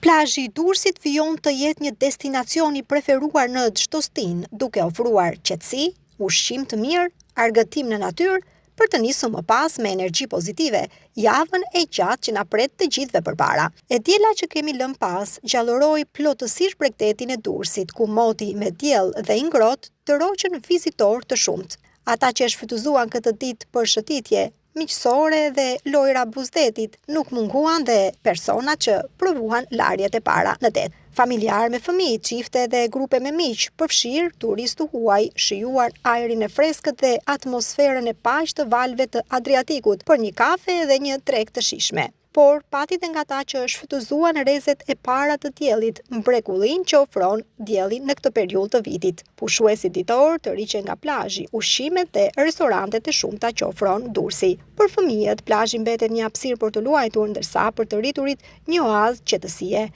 Plazhi i Durrësit vijon të jetë një destinacion i preferuar në çdo stin, duke ofruar qetësi, ushqim të mirë, argëtim në natyrë, për të nisur më pas me energji pozitive, javën e gjatë që na pret të gjithëve përpara. E diela që kemi lënë pas gjallëroi plotësisht bregdetin e Durrësit, ku moti me diell dhe i ngrohtë tëroqën vizitorë të shumt. Ata që e shfrytëzuan këtë ditë për shëtitje miqësore dhe lojra buzdetit, nuk munguan dhe persona që provuan larjet e para në det. Familjar me fëmijë, çifte dhe grupe me miq, përfshirë turistë huaj, shijuar ajrin e freskët dhe atmosferën e paqë të valëve të Adriatikut për një kafe dhe një drekë të shijshme. Por pati dhe nga ta që shfrytëzuan rrezet e para të diellit, mrekullin që ofron dielli në këtë periudhë të vitit. Pushuesi ditor të riqe nga plazhi, ushqimet dhe restorantet e shumta që ofron Durrësi. Për fëmijët, plazhi mbetet një hapësirë për të luajtur, ndërsa për të rriturit një oazë qetësie.